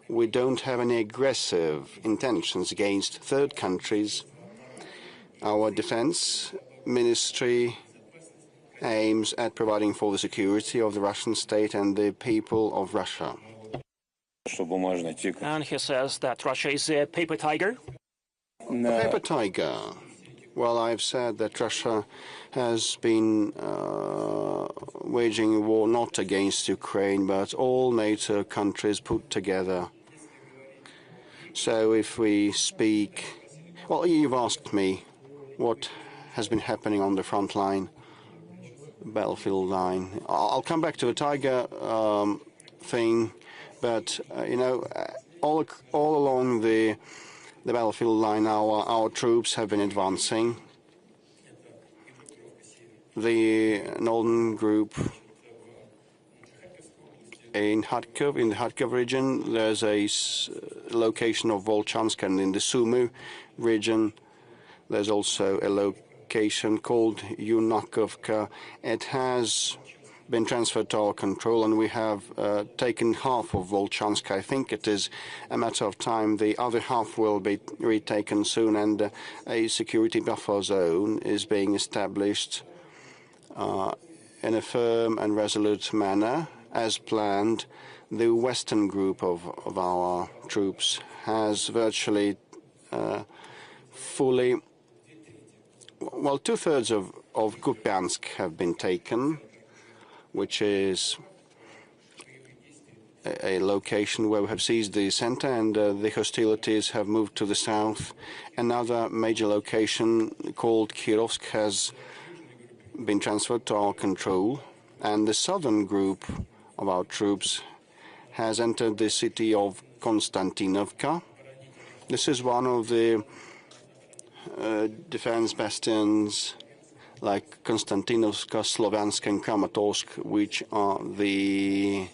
we don't have any aggressive intentions against third countries. Our defense ministry aims at providing for the security of the Russian state and the people of Russia. And he says that Russia is a paper tiger. A paper tiger. Well, I've said that Russia has been waging a war not against Ukraine, but all NATO countries put together. So if we speak... Well, you've asked me what has been happening on the front line, battlefield line. I'll come back to the tiger thing, but, you know, all along the battlefield line, our troops have been advancing. The northern group in the Kharkiv region, there's a location of Volchansk, and in the Sumy region, there's also a location called Yunakovka. It has been transferred to our control, and we have taken half of Volchansk. I think it is a matter of time. The other half will be retaken soon, and a security buffer zone is being established in a firm and resolute manner, as planned. The western group of our troops has virtually fully, well, two-thirds of Kupiansk have been taken, which is a location where we have seized the center, and the hostilities have moved to the south. Another major location called Kirovsk has been transferred to our control, and the southern group of our troops has entered the city of Konstantinovka. This is one of the defense bastions like Konstantinovka, Sloviansk, and Kramatorsk, which are the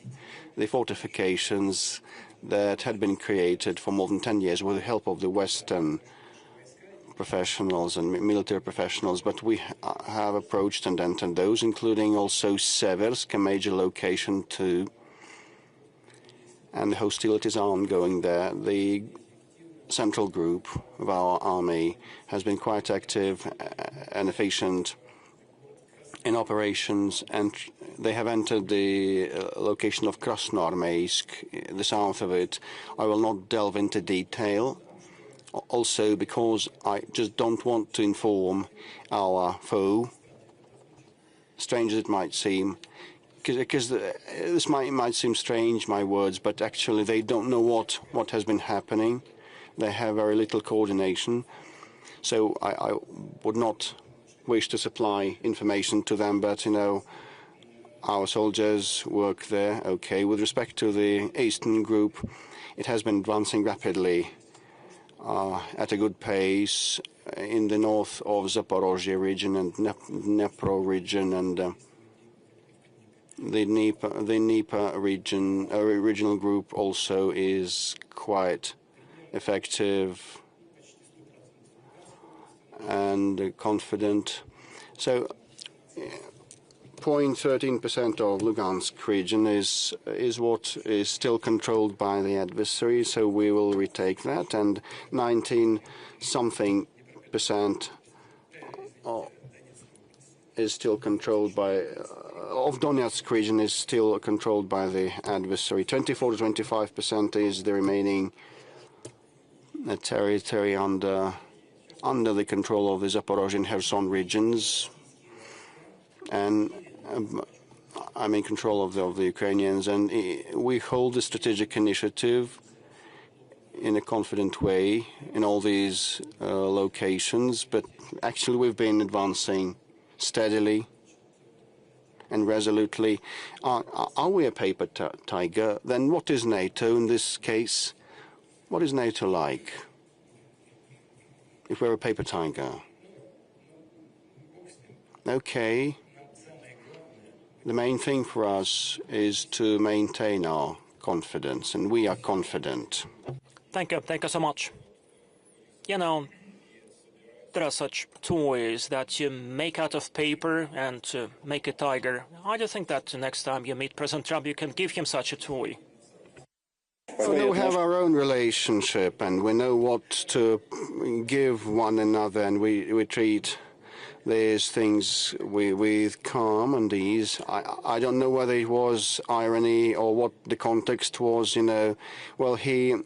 fortifications that had been created for more than 10 years with the help of the Western professionals and military professionals. But we have approached and entered those, including also Seversk, a major location too. And the hostilities are ongoing there. The central group of our army has been quite active and efficient in operations, and they have entered the location of Krasnoarmeysk, the south of it. I will not delve into detail, also because I just don't want to inform our foe, strange as it might seem, because this might seem strange, my words, but actually they don't know what has been happening. They have very little coordination, so I would not wish to supply information to them, but, you know, our soldiers work there. Okay, with respect to the eastern group, it has been advancing rapidly at a good pace in the north of Zaporozhye region and Dnipro region, and the Dnieper region, regional group also is quite effective and confident. So 0.13% of Lugansk region is what is still controlled by the adversary, so we will retake that, and 19-something% is still controlled by of Donetsk region is still controlled by the adversary. 24 to 25% is the remaining territory under the control of the Zaporozhye and Kherson regions, and I'm in control of the Ukrainians, and we hold the strategic initiative in a confident way in all these locations, but actually we've been advancing steadily and resolutely. Are we a paper tiger? Then what is NATO in this case? What is NATO like if we're a paper tiger? Okay. The main thing for us is to maintain our confidence, and we are confident. Thank you so much. You know, there are such toys that you make out of paper and to make a tiger. I do think that next time you meet President Trump, you can give him such a toy. Well, we have our own relationship, and we know what to give one another, and we treat these things with calm and ease. I don't know whether it was irony or what the context was, you know. Well, he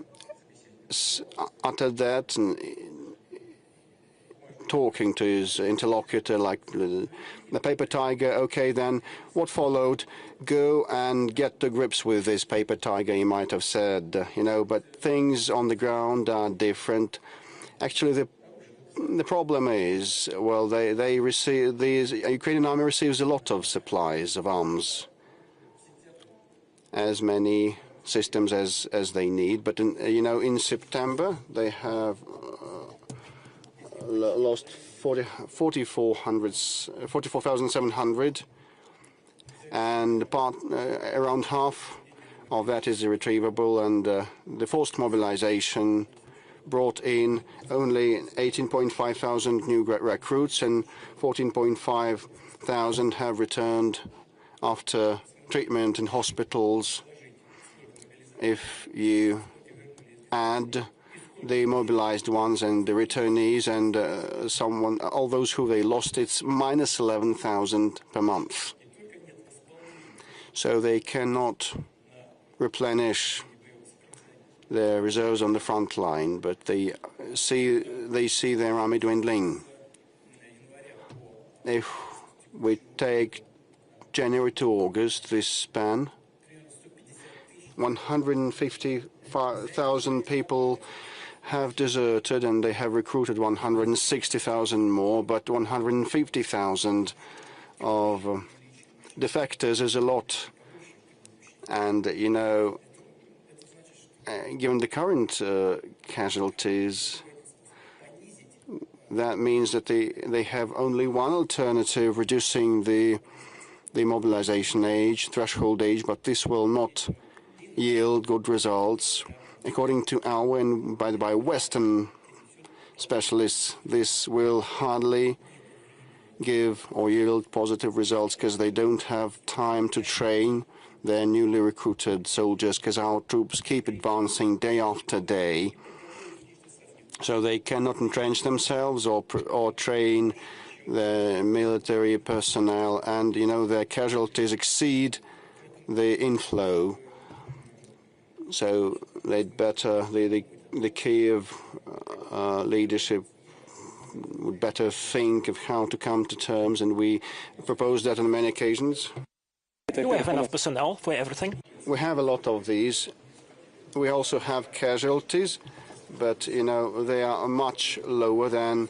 uttered that and talking to his interlocutor like the paper tiger. Okay, then what followed? Go and get to grips with this paper tiger, he might have said, you know, but things on the ground are different. Actually, the problem is, well, they receive, the Ukrainian army receives a lot of supplies of arms, as many systems as they need, but you know, in September they have lost 44,700, and around half of that is irretrievable, and the forced mobilization brought in only 18.5 thousand new recruits, and 14.5 thousand have returned after treatment in hospitals. If you add the mobilized ones and the returnees and all those who they lost, it's minus 11,000 per month. So they cannot replenish their reserves on the front line, but they see their army dwindling. If we take January to August, this span, 150,000 people have deserted, and they have recruited 160,000 more, but 150,000 of defectors is a lot. And, you know, given the current casualties, that means that they have only one alternative, reducing the mobilization age, threshold age, but this will not yield good results. According to our and by Western specialists, this will hardly give or yield positive results because they don't have time to train their newly recruited soldiers, because our troops keep advancing day after day. So they cannot entrench themselves or train the military personnel, and, you know, their casualties exceed the inflow. So they'd better, the Kiev leadership would better think of how to come to terms, and we proposed that on many occasions. Do we have enough personnel for everything? We have a lot of these. We also have casualties, but, you know, they are much lower than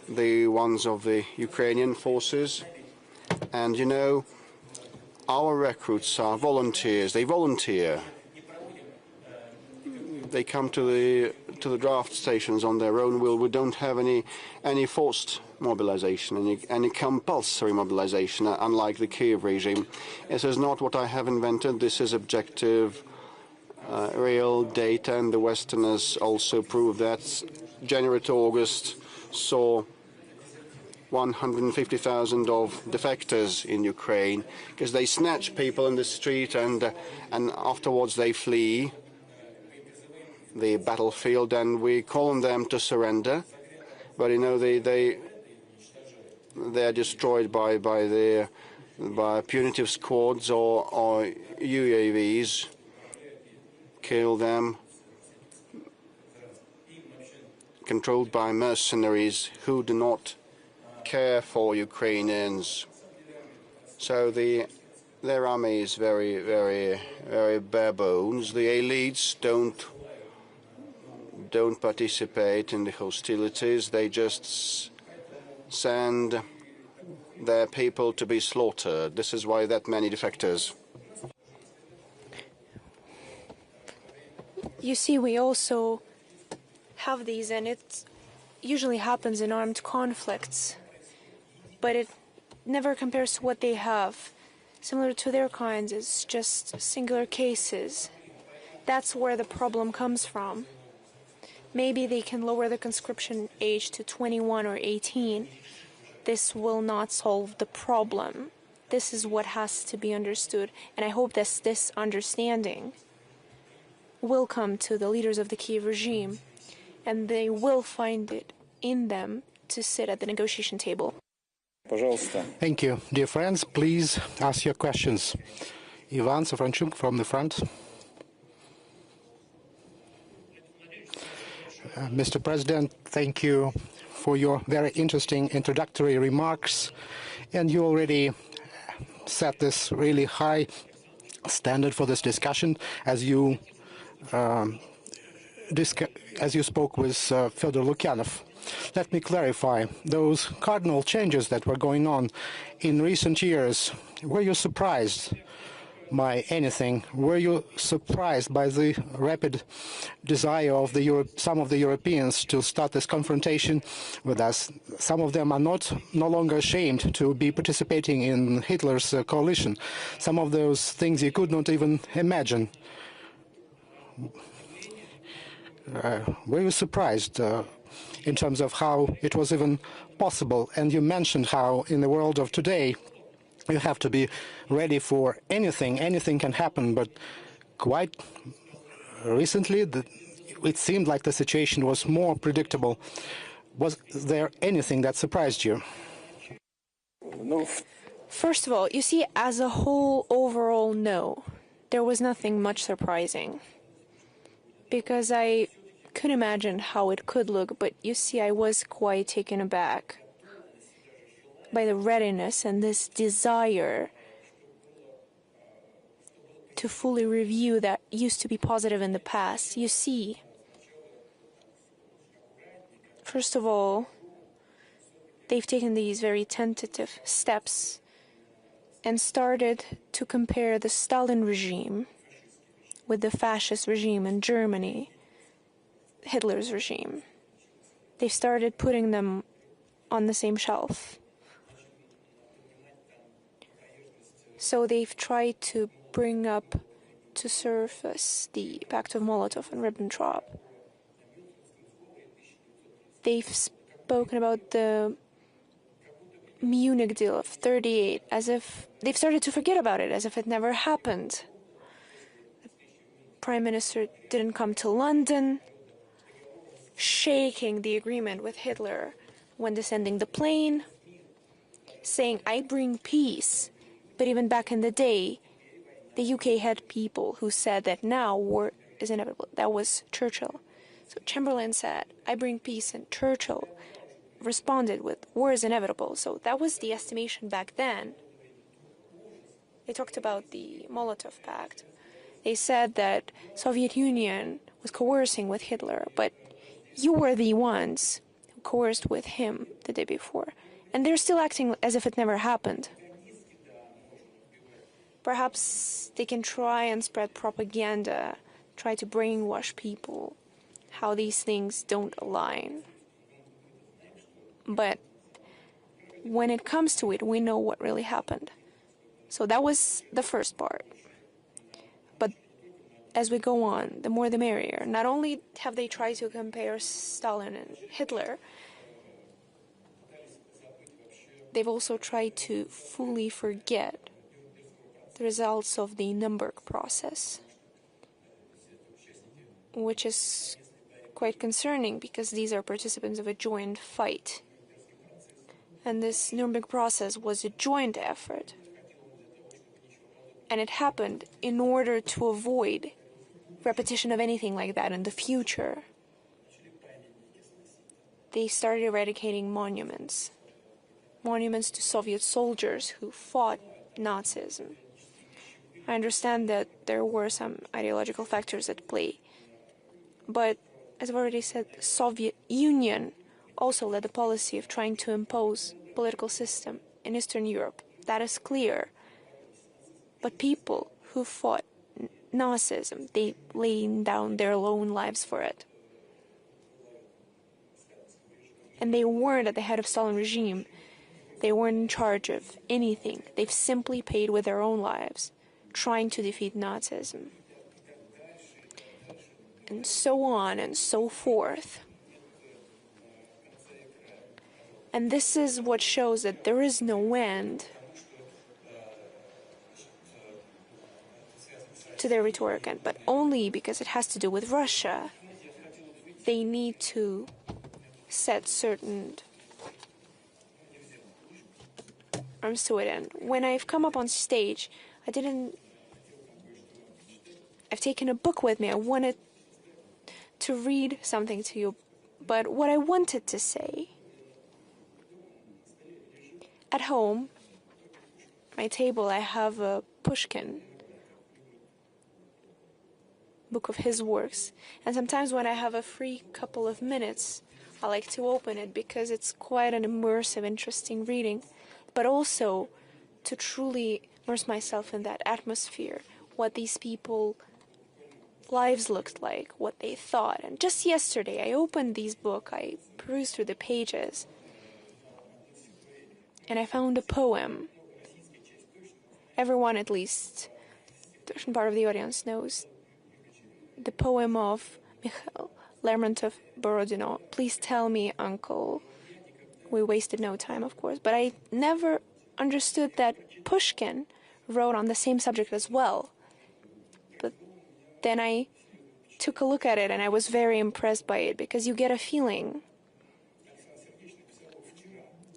the ones of the Ukrainian forces. And, you know, our recruits are volunteers. They volunteer. They come to the draft stations on their own will. We don't have any forced mobilization, any compulsory mobilization, unlike the Kiev regime. This is not what I have invented. This is objective, real data, and the Westerners also prove that. January to August saw 150,000 of defectors in Ukraine, because they snatch people in the street and afterwards they flee the battlefield, and we call on them to surrender, but, you know, they are destroyed by punitive squads or UAVs, kill them, controlled by mercenaries who do not care for Ukrainians. So their army is very, very, very bare bones. The elites don't participate in the hostilities. They just send their people to be slaughtered. This is why that many defectors. You see, we also have these, and it usually happens in armed conflicts, but it never compares to what they have. Similar to their kinds, it's just singular cases. That's where the problem comes from. Maybe they can lower the conscription age to 21 or 18. This will not solve the problem. This is what has to be understood, and I hope that this understanding will come to the leaders of the Kiev regime, and they will find it in them to sit at the negotiation table. Thank you. Dear friends, please ask your questions. Ivan Safranchuk from the front. Mr. President, thank you for your very interesting introductory remarks. And you already set this really high standard for this discussion as you spoke with Fyodor Lukyanov. Let me clarify those cardinal changes that were going on in recent years. Were you surprised by anything? Were you surprised by the rapid desire of some of the Europeans to start this confrontation with us? Some of them are no longer ashamed to be participating in Hitler's coalition. Some of those things you could not even imagine. Were you surprised in terms of how it was even possible? And you mentioned how in the world of today you have to be ready for anything. Anything can happen, but quite recently it seemed like the situation was more predictable. Was there anything that surprised you? First of all, you see, as a whole, overall, no. There was nothing much surprising. Because I could imagine how it could look, but you see, I was quite taken aback by the readiness and this desire to fully review that used to be positive in the past. You see, first of all, they've taken these very tentative steps and started to compare the Stalin regime with the fascist regime in Germany, Hitler's regime. They've started putting them on the same shelf. So they've tried to bring up to surface the Pact of Molotov and Ribbentrop. They've spoken about the Munich deal of '38 as if they've started to forget about it, as if it never happened. The Prime Minister didn't come to London, shaking the agreement with Hitler when descending the plane, saying, "I bring peace." But even back in the day, the UK had people who said that now war is inevitable. That was Churchill. So Chamberlain said, "I bring peace," and Churchill responded with, "War is inevitable." So that was the estimation back then. They talked about the Molotov Pact. They said that Soviet Union was coercing with Hitler, but you were the ones who coerced with him the day before. And they're still acting as if it never happened. Perhaps they can try and spread propaganda, try to brainwash people, how these things don't align. But when it comes to it, we know what really happened. So that was the first part. But as we go on, the more the merrier. Not only have they tried to compare Stalin and Hitler, they've also tried to fully forget the results of the Nuremberg process, which is quite concerning because these are participants of a joint fight. And this Nuremberg process was a joint effort. And it happened in order to avoid repetition of anything like that in the future. They started eradicating monuments to Soviet soldiers who fought Nazism. I understand that there were some ideological factors at play, but as I've already said, the Soviet Union also led the policy of trying to impose political system in Eastern Europe. That is clear. But people who fought Nazism, they laid down their own lives for it. And they weren't at the head of Stalin regime. They weren't in charge of anything. They've simply paid with their own lives, trying to defeat Nazism. And so on and so forth. And this is what shows that there is no end to their rhetoric, but only because it has to do with Russia. They need to set certain arms to it. And when I've come up on stage, I've taken a book with me. I wanted to read something to you, but what I wanted to say, at home, my table, I have a Pushkin book of his works, and sometimes when I have a free couple of minutes, I like to open it because it's quite an immersive, interesting reading, but also to truly immerse myself in that atmosphere, what these people lives looked like, what they thought. And just yesterday I opened this book, I perused through the pages, and I found a poem. Everyone, at least the Russian part of the audience, knows the poem of Mikhail Lermontov-Borodino, Please Tell Me, Uncle. We wasted no time, of course, but I never understood that Pushkin wrote on the same subject as well. But then I took a look at it and I was very impressed by it, because you get a feeling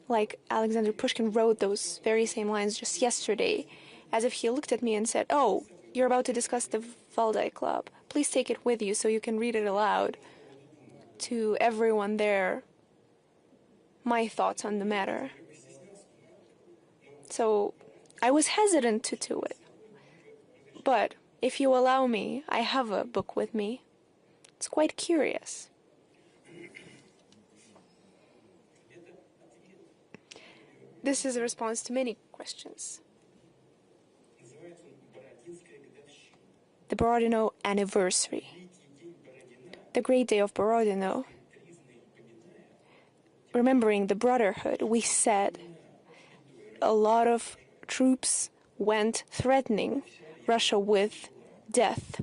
like Alexander Pushkin wrote those very same lines just yesterday, as if he looked at me and said, "Oh, you're about to discuss the Valdai Club. Please take it with you so you can read it aloud to everyone there, my thoughts on the matter." So I was hesitant to do it. But if you allow me, I have a book with me. It's quite curious. This is a response to many questions. The Borodino anniversary. The great day of Borodino. Remembering the brotherhood, we said a lot of troops went threatening Russia with death.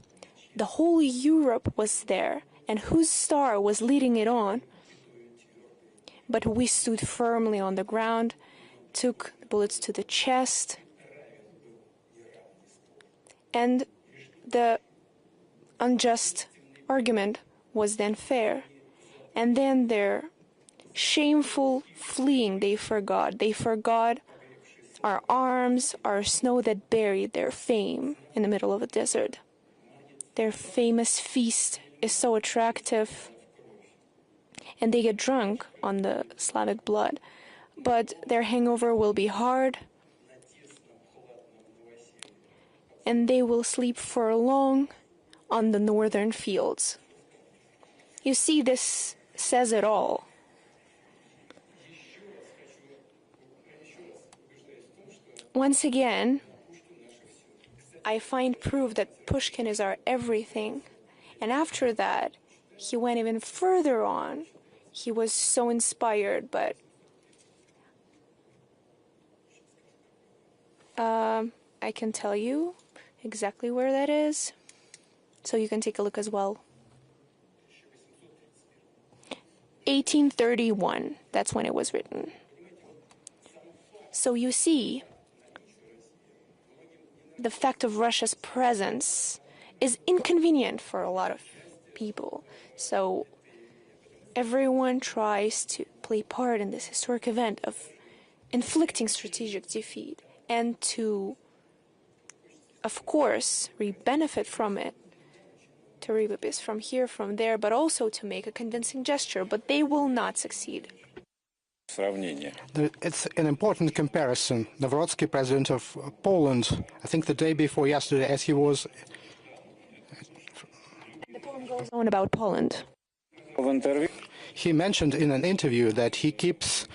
The whole Europe was there, and whose star was leading it on? But we stood firmly on the ground, took the bullets to the chest, and the unjust argument was then fair. And then their shameful fleeing, they forgot. They forgot our arms, our snow that buried their fame in the middle of a desert. Their famous feast is so attractive, and they get drunk on the Slavic blood, but their hangover will be hard, and they will sleep for long on the northern fields. You see, this says it all. Once again, I find proof that Pushkin is our everything. And after that, he went even further on. He was so inspired, but I can tell you exactly where that is, so you can take a look as well. 1831, that's when it was written. So you see, the fact of Russia's presence is inconvenient for a lot of people. So everyone tries to play part in this historic event of inflicting strategic defeat and to, of course, benefit from it, to reap a bit from here, from there, but also to make a convincing gesture, but they will not succeed. It's an important comparison. Nawrocki, president of Poland, I think the day before yesterday, as he was... The poem goes on about Poland. He mentioned in an interview that he keeps